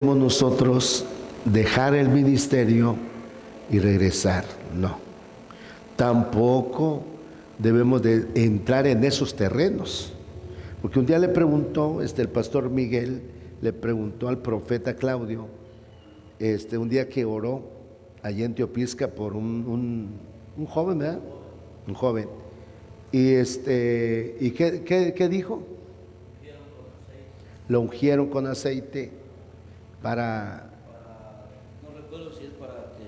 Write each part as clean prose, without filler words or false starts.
nosotros dejar el ministerio y regresar, no. Tampoco debemos de entrar en esos terrenos, porque un día le preguntó, el pastor Miguel le preguntó al profeta Claudio, un día que oró allí en Teopisca por un joven, ¿verdad? Un joven. ¿Y qué dijo? Lo ungieron con aceite para... No recuerdo si es para que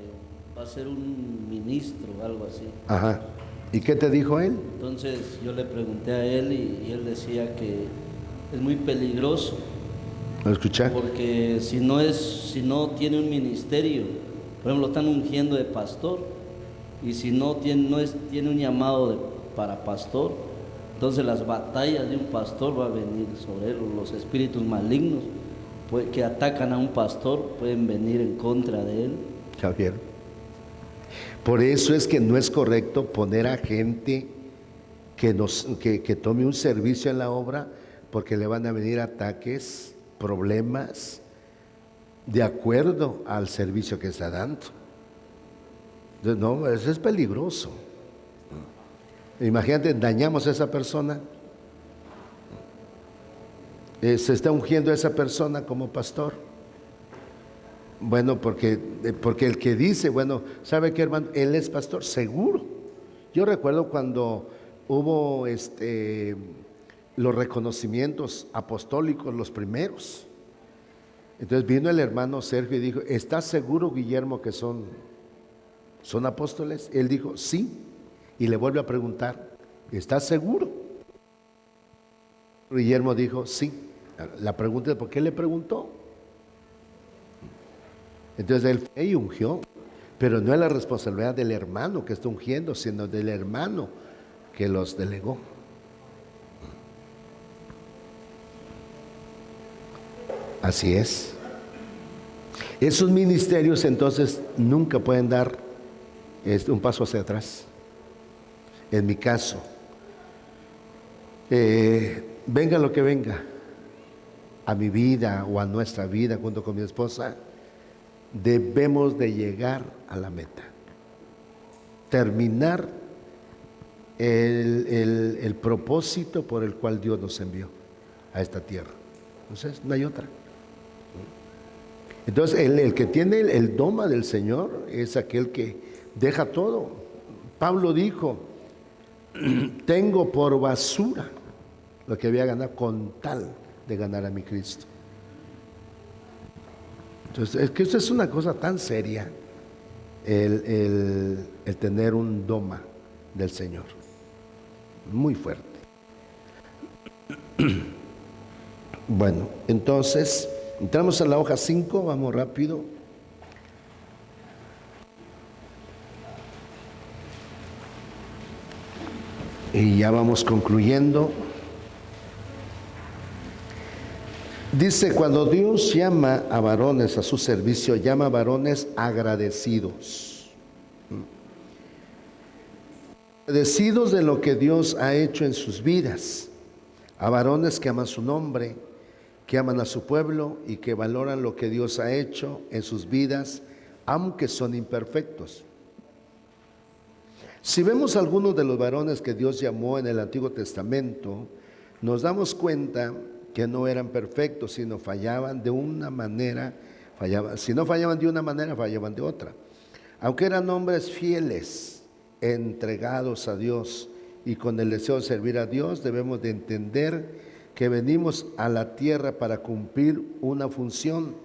va a ser un ministro o algo así. Ajá. ¿Y qué te dijo él? Entonces yo le pregunté a él y él decía que es muy peligroso. ¿Lo escuché? Porque si no tiene un ministerio, por ejemplo, lo están ungiendo de pastor, y si no tiene un llamado para pastor, entonces las batallas de un pastor va a venir sobre él, los espíritus malignos que atacan a un pastor pueden venir en contra de él. Javier, por eso es que no es correcto poner a gente que tome un servicio en la obra, porque le van a venir ataques, problemas, de acuerdo al servicio que está dando. Entonces, no, eso es peligroso. Imagínate, dañamos a esa persona, se está ungiendo a esa persona como pastor. Bueno, porque el que dice, bueno, ¿sabe qué, hermano? Él es pastor, seguro. Yo recuerdo cuando hubo los reconocimientos apostólicos, los primeros. Entonces vino el hermano Sergio y dijo, ¿estás seguro, Guillermo, que son apóstoles? Él dijo, sí. Y le vuelve a preguntar, ¿estás seguro? Guillermo dijo, sí. La pregunta es, ¿por qué le preguntó? Entonces él fue y ungió, pero no es la responsabilidad del hermano que está ungiendo, sino del hermano que los delegó. Así es. Esos ministerios entonces nunca pueden dar un paso hacia atrás. En mi caso, venga lo que venga a mi vida o a nuestra vida junto con mi esposa, debemos de llegar a la meta, terminar el propósito por el cual Dios nos envió a esta tierra. Entonces no hay otra. Entonces el que tiene el doma del Señor es aquel que deja todo. Pablo dijo, tengo por basura lo que había ganado con tal de ganar a mi Cristo. Entonces, es que esto es una cosa tan seria, el tener un doma del Señor, muy fuerte. Bueno, entonces, entramos en la hoja 5, vamos rápido. Y ya vamos concluyendo. Dice, cuando Dios llama a varones a su servicio, llama a varones agradecidos. Agradecidos de lo que Dios ha hecho en sus vidas. A varones que aman su nombre, que aman a su pueblo y que valoran lo que Dios ha hecho en sus vidas, aunque son imperfectos. Si vemos algunos de los varones que Dios llamó en el Antiguo Testamento, nos damos cuenta que no eran perfectos, sino fallaban de una manera, si no fallaban de una manera, fallaban de otra. Aunque eran hombres fieles, entregados a Dios y con el deseo de servir a Dios, debemos de entender que venimos a la tierra para cumplir una función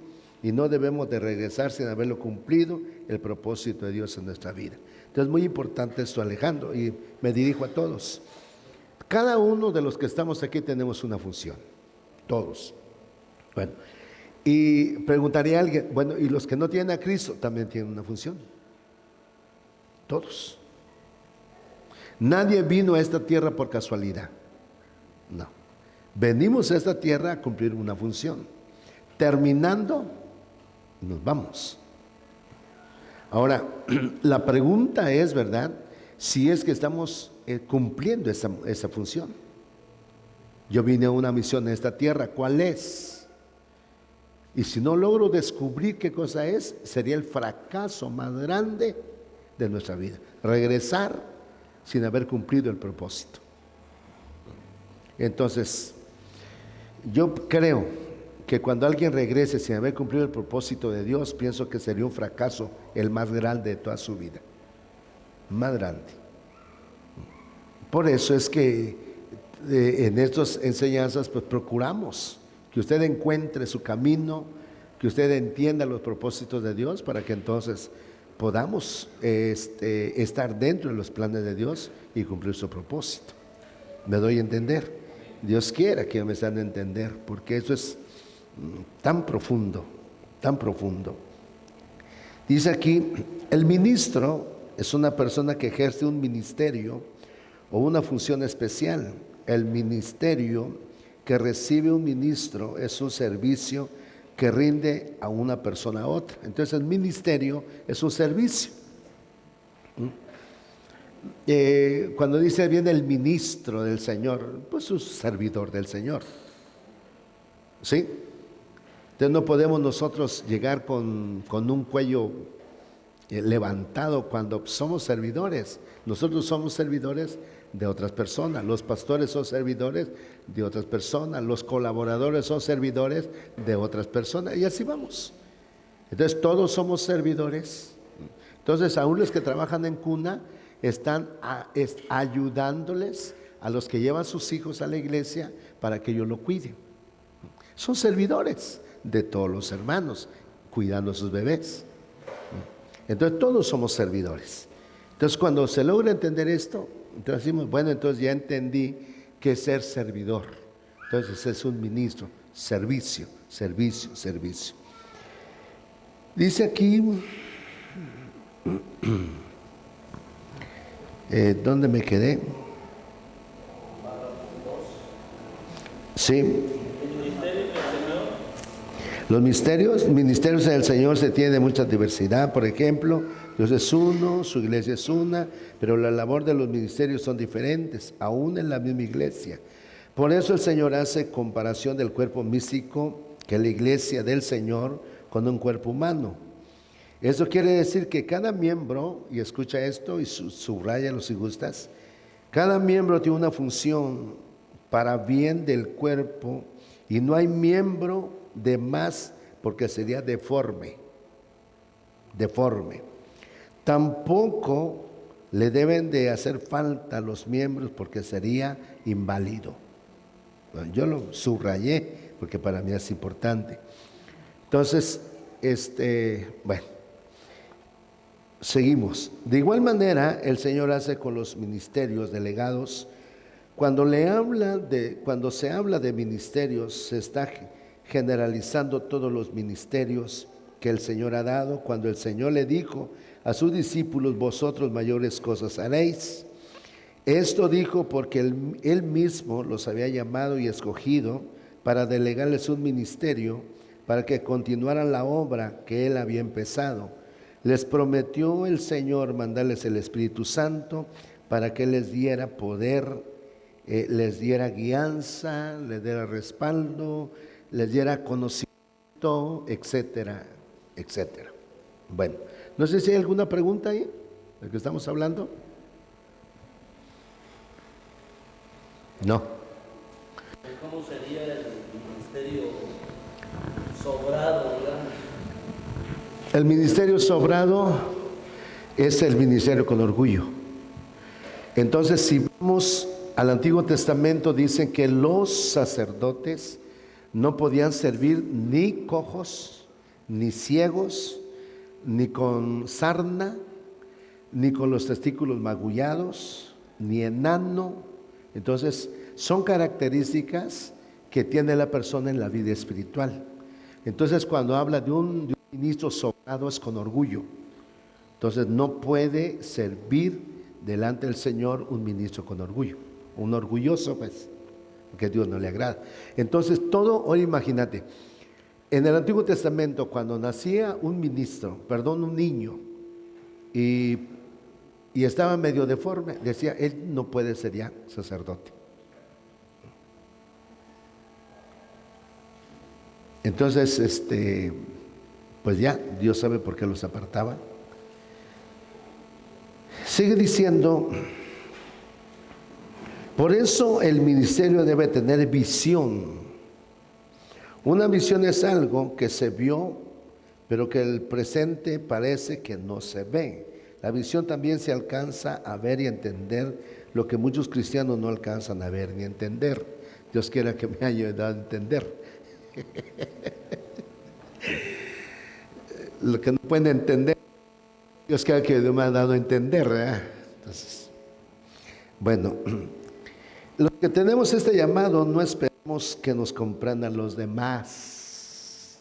y no debemos de regresar sin haberlo cumplido el propósito de Dios en nuestra vida. Entonces, muy importante esto, Alejandro, y me dirijo a todos. Cada uno de los que estamos aquí tenemos una función, todos. Bueno, y preguntaría a alguien, bueno, ¿y los que no tienen a Cristo también tienen una función? Todos. Nadie vino a esta tierra por casualidad, no. Venimos a esta tierra a cumplir una función. Terminando, nos vamos. Ahora, la pregunta es, ¿verdad?, si es que estamos cumpliendo esa función. Yo vine a una misión en esta tierra, ¿cuál es? Y si no logro descubrir qué cosa es, sería el fracaso más grande de nuestra vida. Regresar sin haber cumplido el propósito. Entonces, yo creo que cuando alguien regrese sin haber cumplido el propósito de Dios, pienso que sería un fracaso el más grande de toda su vida. Más grande. Por eso es que en estas enseñanzas pues procuramos que usted encuentre su camino, que usted entienda los propósitos de Dios, para que entonces podamos estar dentro de los planes de Dios y cumplir su propósito. ¿Me doy a entender? Dios quiera que me estén a entender, porque eso es tan profundo, tan profundo. Dice aquí, el ministro es una persona que ejerce un ministerio o una función especial. El ministerio que recibe un ministro es un servicio que rinde a una persona a otra. Entonces el ministerio es un servicio. Cuando dice viene el ministro del Señor, pues un servidor del Señor. ¿Sí? Entonces no podemos nosotros llegar con un cuello levantado cuando somos servidores. Nosotros somos servidores de otras personas. Los pastores son servidores de otras personas. Los colaboradores son servidores de otras personas. Y así vamos. Entonces todos somos servidores. Entonces aún los que trabajan en cuna están ayudándoles a los que llevan sus hijos a la iglesia para que ellos lo cuiden. Son servidores de todos los hermanos, cuidando a sus bebés. Entonces todos somos servidores. Entonces cuando se logra entender esto, entonces decimos, bueno, entonces ya entendí que es ser servidor. Entonces es un ministro, servicio, servicio, servicio. Dice aquí, ¿dónde me quedé? Sí. Los ministerios del Señor se tienen de mucha diversidad. Por ejemplo, Dios es uno, su iglesia es una, pero la labor de los ministerios son diferentes, aún en la misma iglesia. Por eso el Señor hace comparación del cuerpo místico, que es la iglesia del Señor, con un cuerpo humano. Eso quiere decir que cada miembro, y escucha esto y subráyalo si gustas, cada miembro tiene una función para bien del cuerpo, y no hay miembro de más, porque sería deforme. Tampoco le deben de hacer falta los miembros, porque sería inválido. Bueno, yo lo subrayé porque para mí es importante. Entonces, bueno, seguimos. De igual manera, el Señor hace con los ministerios delegados. Cuando se habla de ministerios, se está generalizando todos los ministerios que el Señor ha dado. Cuando el Señor le dijo a sus discípulos, vosotros mayores cosas haréis. Esto dijo porque él mismo los había llamado y escogido para delegarles un ministerio, para que continuaran la obra que él había empezado. Les prometió el Señor mandarles el Espíritu Santo para que les diera poder, les diera guianza, les diera respaldo, les diera conocimiento, etcétera, etcétera. Bueno, no sé si hay alguna pregunta ahí, de que estamos hablando. No. ¿Cómo sería el ministerio sobrado, digamos? El ministerio sobrado es el ministerio con orgullo. Entonces, si vamos al Antiguo Testamento, dicen que los sacerdotes no podían servir ni cojos, ni ciegos, ni con sarna, ni con los testículos magullados, ni enano. Entonces, son características que tiene la persona en la vida espiritual. Entonces, cuando habla de un ministro sobrado, es con orgullo. Entonces, no puede servir delante del Señor un ministro con orgullo. Un orgulloso, pues, porque a Dios no le agrada. Entonces, ahora imagínate, en el Antiguo Testamento, cuando nacía un niño, y estaba medio deforme, decía, él no puede ser ya sacerdote. Entonces, pues ya, Dios sabe por qué los apartaba. Sigue diciendo, por eso el ministerio debe tener visión. Una visión es algo que se vio, pero que el presente parece que no se ve. La visión también se alcanza a ver y entender lo que muchos cristianos no alcanzan a ver ni entender. Dios quiera que me haya ayudado a entender. Lo que no pueden entender, Dios quiera que me ha dado a entender, ¿verdad? Entonces, bueno, los que tenemos este llamado no esperamos que nos comprendan los demás.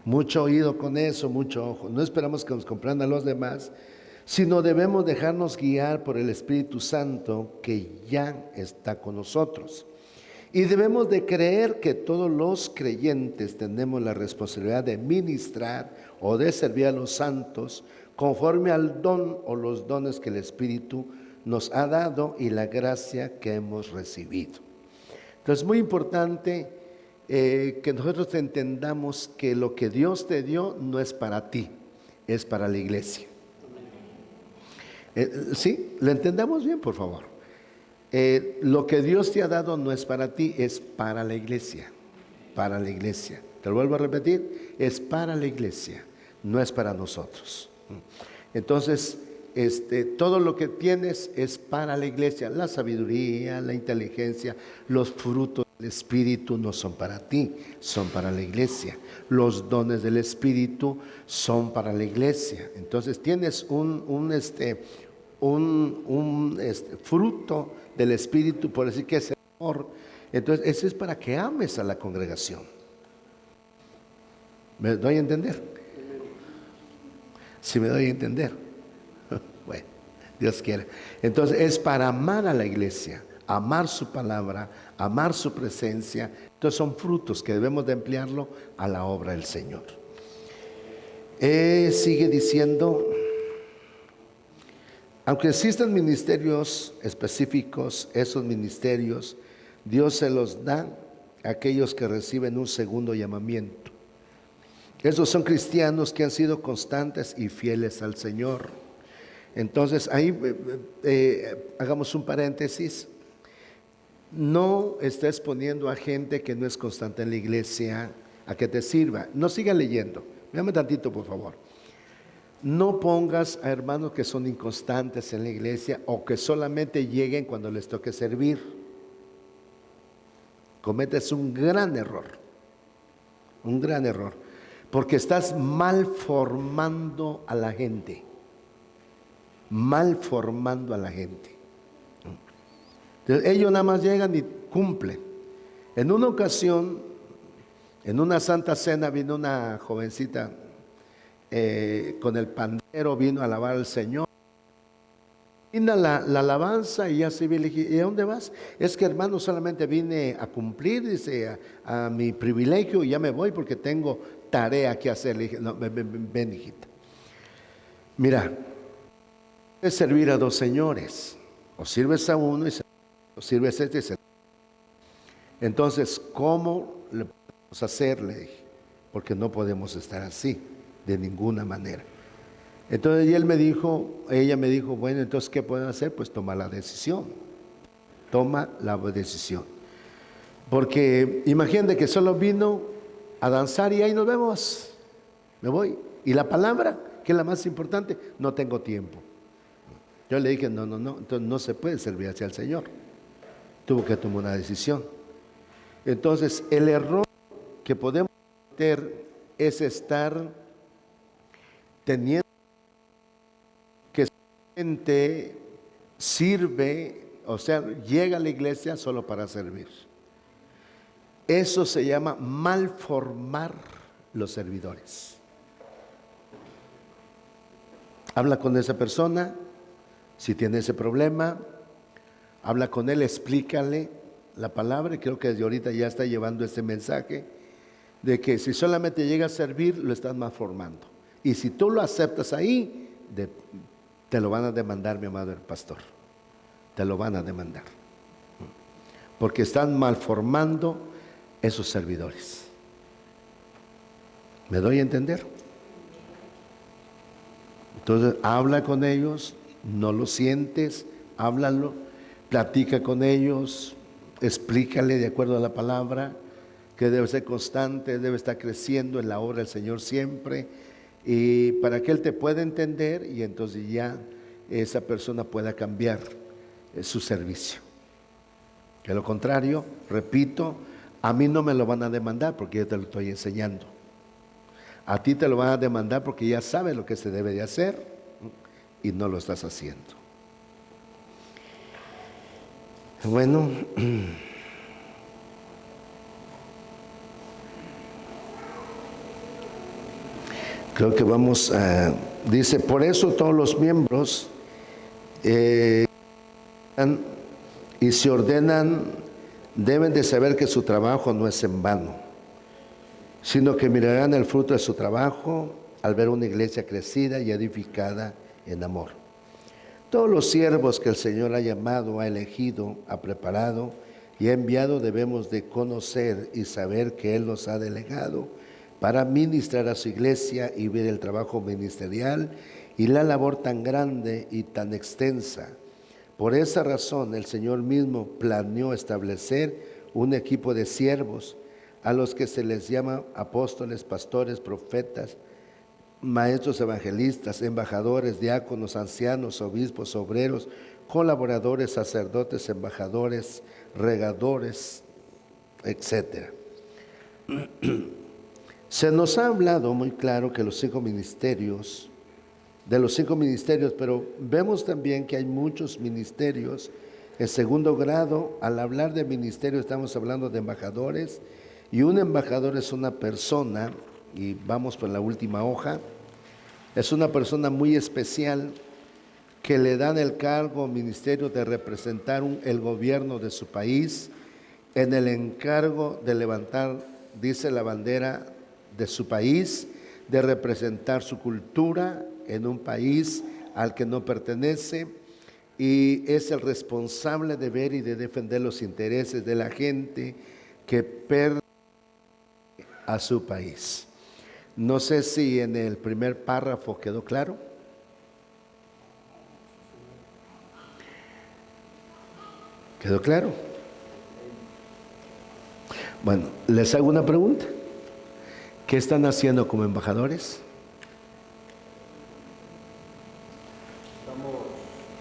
Mucho oído con eso, mucho ojo. No esperamos que nos comprendan los demás, sino debemos dejarnos guiar por el Espíritu Santo que ya está con nosotros. Y debemos de creer que todos los creyentes tenemos la responsabilidad de ministrar o de servir a los santos conforme al don o los dones que el Espíritu nos ha dado y la gracia que hemos recibido. Entonces es muy importante que nosotros entendamos que lo que Dios te dio no es para ti, es para la iglesia. ¿Sí? ¿Lo entendamos bien, por favor? Lo que Dios te ha dado no es para ti, es para la iglesia. Para la iglesia. Te lo vuelvo a repetir, es para la iglesia, no es para nosotros. Entonces, todo lo que tienes es para la iglesia. La sabiduría, la inteligencia, los frutos del Espíritu no son para ti, son para la iglesia. Los dones del Espíritu son para la iglesia. Entonces tienes un fruto del Espíritu, por decir que es el amor. Entonces ese es para que ames a la congregación. ¿Me doy a entender? Si me doy a entender. Bueno, Dios quiera. Entonces es para amar a la iglesia, amar su palabra, amar su presencia. Entonces son frutos que debemos de emplearlo a la obra del Señor. Sigue diciendo, aunque existan ministerios específicos, esos ministerios Dios se los da a aquellos que reciben un segundo llamamiento. Esos son cristianos que han sido constantes y fieles al Señor. Entonces ahí hagamos un paréntesis. No estés poniendo a gente que no es constante en la iglesia a que te sirva. No siga leyendo. Dame tantito, por favor. No pongas a hermanos que son inconstantes en la iglesia o que solamente lleguen cuando les toque servir. Cometes un gran error. Un gran error. Porque estás mal formando a la gente. Mal formando a la gente. Entonces, ellos nada más llegan y cumplen. En una ocasión, en una santa cena, vino una jovencita con el pandero, vino a alabar al Señor. Vino la alabanza y ya se vi, le dije, ¿y a dónde vas? Es que, hermano, solamente vine a cumplir, dice, a mi privilegio y ya me voy porque tengo tarea que hacer. Le dije, no, ven, hijita. Mira, es servir a dos señores. O sirves a uno o sirves a este. Entonces, ¿cómo le podemos hacer? Le dije, porque no podemos estar así, de ninguna manera. Entonces ella me dijo, bueno, entonces ¿qué pueden hacer? Pues toma la decisión. Toma la decisión. Porque imagínate que solo vino a danzar y ahí nos vemos. Me voy. Y la palabra, que es la más importante, no tengo tiempo. Yo le dije, no, entonces no se puede servir hacia el Señor. Tuvo que tomar una decisión. Entonces el error que podemos cometer es estar teniendo que gente sirve, o sea, llega a la iglesia solo para servir. Eso se llama malformar los servidores. Habla con esa persona, si tiene ese problema, habla con él, explícale la palabra, y creo que desde ahorita ya está llevando este mensaje, de que si solamente llega a servir, lo estás malformando. Y si tú lo aceptas ahí, te lo van a demandar, mi amado pastor. Te lo van a demandar. Porque están malformando esos servidores. ¿Me doy a entender? Entonces, habla con ellos, no lo sientes, háblalo, platica con ellos, explícale de acuerdo a la palabra, que debe ser constante, debe estar creciendo en la obra del Señor siempre, y para que Él te pueda entender y entonces ya esa persona pueda cambiar su servicio. De lo contrario, repito, a mí no me lo van a demandar porque yo te lo estoy enseñando. A ti te lo van a demandar porque ya sabes lo que se debe de hacer y no lo estás haciendo. Bueno, creo que vamos a... Dice, por eso todos los miembros y se ordenan, deben de saber que su trabajo no es en vano, sino que mirarán el fruto de su trabajo al ver una iglesia crecida y edificada en amor. Todos los siervos que el Señor ha llamado, ha elegido, ha preparado y ha enviado debemos de conocer y saber que Él nos ha delegado para ministrar a su iglesia y ver el trabajo ministerial y la labor tan grande y tan extensa. Por esa razón el Señor mismo planeó establecer un equipo de siervos a los que se les llama apóstoles, pastores, profetas, maestros evangelistas, embajadores, diáconos, ancianos, obispos, obreros, colaboradores, sacerdotes, embajadores, regadores, etc. Se nos ha hablado muy claro que de los cinco ministerios, pero vemos también que hay muchos ministerios en segundo grado. Al hablar de ministerio estamos hablando de embajadores, y un embajador es una persona, y vamos por la última hoja, es una persona muy especial que le dan el cargo o ministerio de representar el gobierno de su país en el encargo de levantar, dice, la bandera de su país, de representar su cultura en un país al que no pertenece, y es el responsable de ver y de defender los intereses de la gente que pertenece a su país. No sé si en el primer párrafo quedó claro. ¿Quedó claro? Bueno, les hago una pregunta. ¿Qué están haciendo como embajadores? Estamos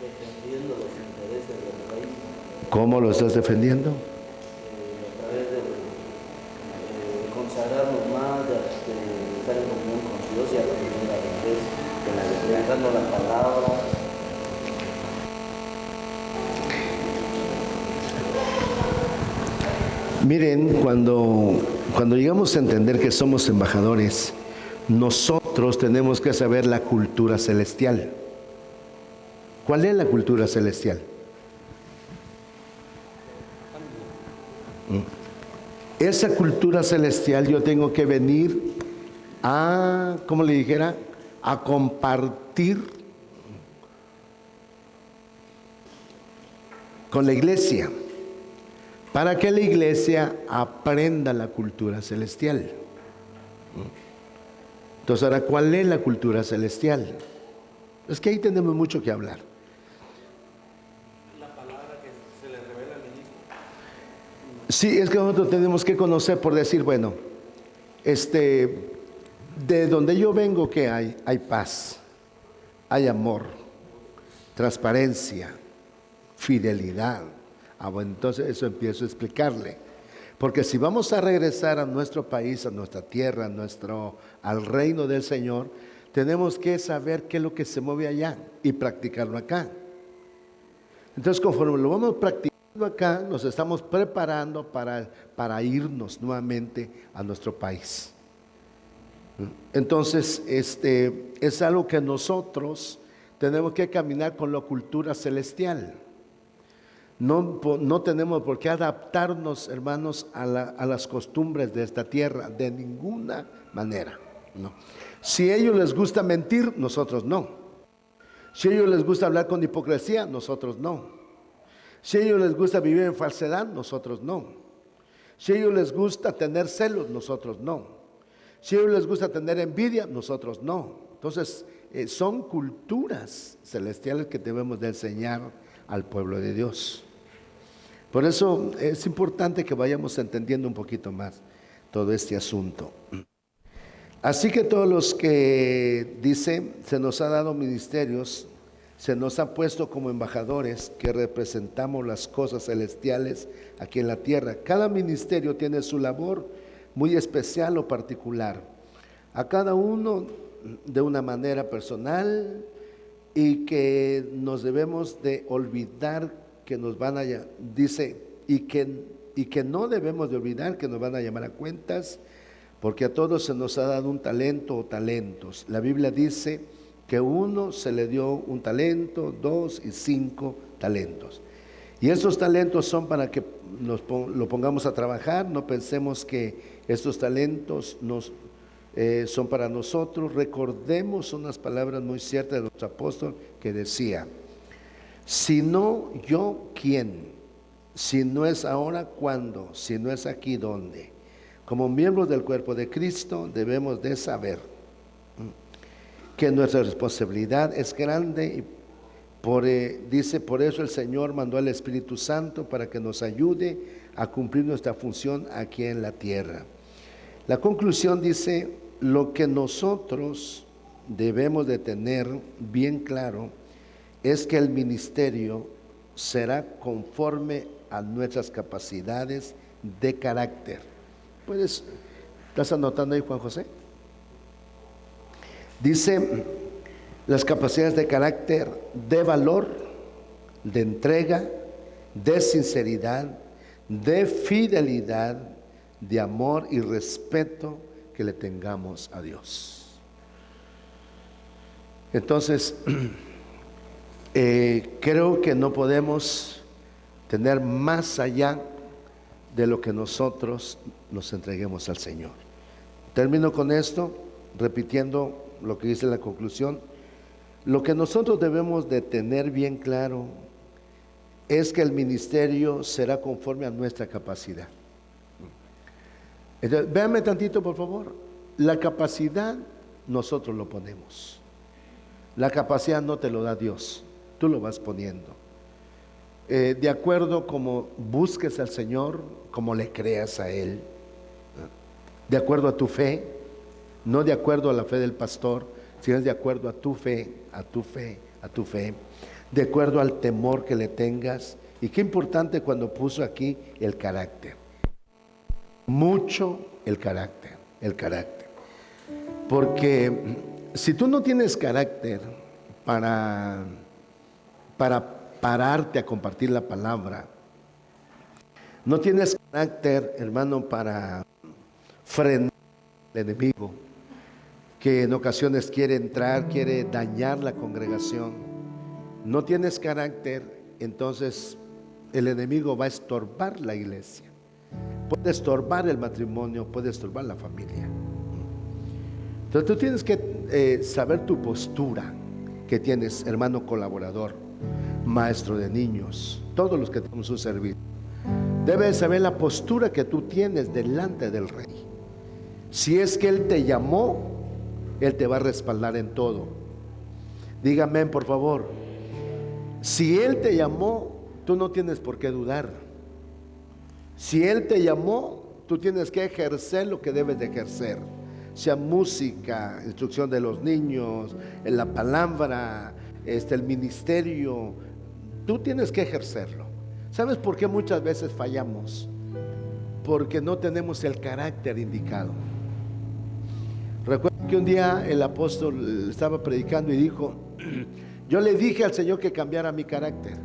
defendiendo los intereses del país. ¿Cómo lo estás defendiendo? A través de consagrarnos más, de estar en comunión con Dios y aprender a veces, predicando la palabra. Miren, cuando llegamos a entender que somos embajadores, nosotros tenemos que saber la cultura celestial. ¿Cuál es la cultura celestial? Esa cultura celestial yo tengo que venir a, ¿cómo le dijera? A compartir con la iglesia, para que la iglesia aprenda la cultura celestial. Entonces, ahora, ¿cuál es la cultura celestial? Es que ahí tenemos mucho que hablar. La palabra que se le revela al ministro. Sí, es que nosotros tenemos que conocer, por decir, bueno, de donde yo vengo, ¿qué hay? Hay paz, hay amor, transparencia, fidelidad. Bueno, entonces eso empiezo a explicarle. Porque si vamos a regresar a nuestro país, a nuestra tierra, al reino del Señor, tenemos que saber qué es lo que se mueve allá y practicarlo acá. Entonces, conforme lo vamos practicando acá, nos estamos preparando para irnos nuevamente a nuestro país. Entonces, es algo que nosotros tenemos que caminar con la cultura celestial. No tenemos por qué adaptarnos, hermanos, a las costumbres de esta tierra, de ninguna manera. No. Si a ellos les gusta mentir, nosotros no. Si a ellos les gusta hablar con hipocresía, nosotros no. Si a ellos les gusta vivir en falsedad, nosotros no. Si a ellos les gusta tener celos, nosotros no. Si a ellos les gusta tener envidia, nosotros no. Entonces, son culturas celestiales que debemos de enseñar al pueblo de Dios. Por eso es importante que vayamos entendiendo un poquito más todo este asunto. Así que todos los que dice, se nos ha dado ministerios, se nos ha puesto como embajadores que representamos las cosas celestiales aquí en la tierra. Cada ministerio tiene su labor muy especial o particular. A cada uno de una manera personal, y que nos debemos de olvidar que nos van a, dice, y que no debemos de olvidar que nos van a llamar a cuentas, porque a todos se nos ha dado un talento o talentos. La Biblia dice que uno se le dio un talento, 2 y 5 talentos. Y esos talentos son para que lo pongamos a trabajar. No pensemos que estos talentos son para nosotros. Recordemos unas palabras muy ciertas de nuestro apóstol que decía: si no yo, ¿quién? Si no es ahora, ¿cuándo? Si no es aquí, ¿dónde? Como miembros del cuerpo de Cristo debemos de saber que nuestra responsabilidad es grande y dice, por eso el Señor mandó al Espíritu Santo para que nos ayude a cumplir nuestra función aquí en la tierra. La conclusión dice, lo que nosotros debemos de tener bien claro es que el ministerio será conforme a nuestras capacidades de carácter. ¿Estás anotando ahí, Juan José? Dice, las capacidades de carácter, de valor, de entrega, de sinceridad, de fidelidad, de amor y respeto que le tengamos a Dios. Entonces, creo que no podemos tener más allá de lo que nosotros nos entreguemos al Señor. Termino con esto, repitiendo lo que dice la conclusión. Lo que nosotros debemos de tener bien claro es que el ministerio será conforme a nuestra capacidad. Entonces, véanme tantito, por favor. La capacidad nosotros lo ponemos. La capacidad no te lo da Dios, tú lo vas poniendo. De acuerdo como busques al Señor, como le creas a Él, de acuerdo a tu fe, no de acuerdo a la fe del pastor, sino de acuerdo a tu fe, a tu fe, a tu fe, de acuerdo al temor que le tengas. Y qué importante cuando puso aquí el carácter, mucho el carácter, porque si tú no tienes carácter para pararte a compartir la palabra, no tienes carácter, hermano, para frenar al enemigo, que en ocasiones quiere entrar, quiere dañar la congregación, no tienes carácter, entonces el enemigo va a estorbar la iglesia, puede estorbar el matrimonio, puede estorbar la familia. Entonces tú tienes que saber tu postura que tienes, hermano colaborador, maestro de niños, todos los que tenemos un servicio. Debes saber la postura que tú tienes delante del Rey. Si es que Él te llamó, Él te va a respaldar en todo. Dígame, por favor. Si Él te llamó, tú no tienes por qué dudar. Si Él te llamó, tú tienes que ejercer lo que debes de ejercer. Sea música, instrucción de los niños, en la palabra, el ministerio, tú tienes que ejercerlo. ¿Sabes por qué muchas veces fallamos? Porque no tenemos el carácter indicado. Recuerdo que un día el apóstol estaba predicando y dijo, yo le dije al Señor que cambiara mi carácter,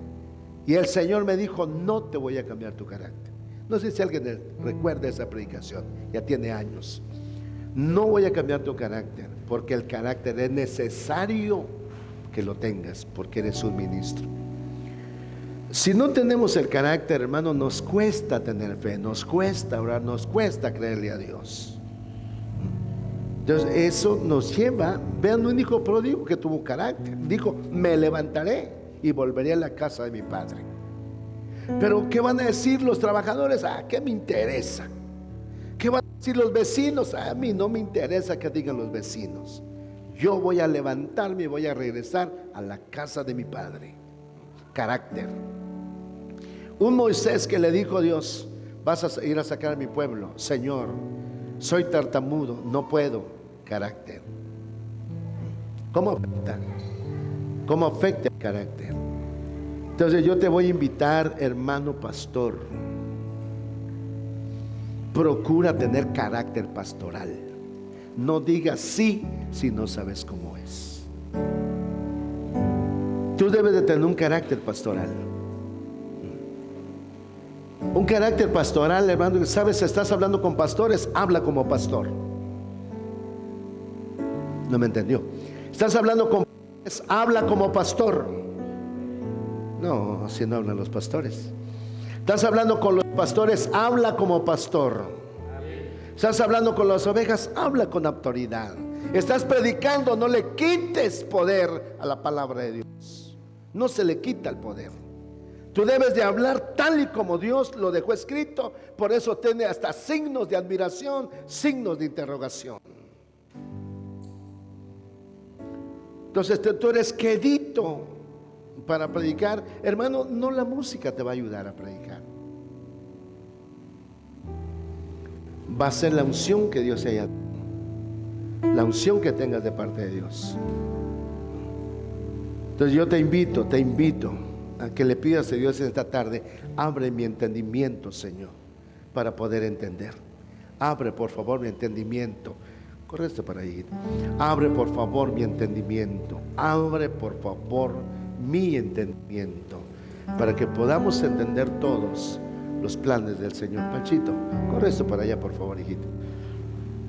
y el Señor me dijo, no te voy a cambiar tu carácter. No sé si alguien recuerda esa predicación, ya tiene años. No voy a cambiar tu carácter, porque el carácter es necesario que lo tengas, porque eres un ministro. Si no tenemos el carácter, hermano, nos cuesta tener fe, nos cuesta orar, nos cuesta creerle a Dios. Entonces eso nos lleva, vean un hijo pródigo que tuvo carácter, dijo, me levantaré y volveré a la casa de mi padre. Pero ¿qué van a decir los trabajadores? ¿Qué me interesa? ¿Qué van a Si los vecinos, a mí no me interesa que digan los vecinos. Yo voy a levantarme y voy a regresar a la casa de mi padre. Carácter. Un Moisés que le dijo a Dios: vas a ir a sacar a mi pueblo. Señor, soy tartamudo, no puedo. Carácter. ¿Cómo afecta? ¿Cómo afecta el carácter? Entonces yo te voy a invitar, hermano pastor, procura tener carácter pastoral. No digas sí si no sabes cómo es. Tú debes de tener un carácter pastoral. Un carácter pastoral, hermano. Sabes, estás hablando con pastores, habla como pastor. No me entendió. Estás hablando con pastores, habla como pastor. No, así no hablan los pastores. Estás hablando con los pastores, habla como pastor. Estás hablando con las ovejas, habla con autoridad. Estás predicando, no le quites poder a la palabra de Dios. No se le quita el poder. Tú debes de hablar tal y como Dios lo dejó escrito. Por eso tiene hasta signos de admiración, signos de interrogación. Entonces tú eres quedito para predicar. Hermano, no la música te va a ayudar a predicar. Va a ser la unción que Dios haya dado, la unción que tengas de parte de Dios. Entonces yo te invito a que le pidas a Dios en esta tarde: abre mi entendimiento, Señor, para poder entender. Abre por favor mi entendimiento. Corre esto para ahí. Abre por favor mi entendimiento. Abre por favor mi entendimiento, para que podamos entender todos los planes del Señor. Panchito, corre esto para allá por favor, hijito.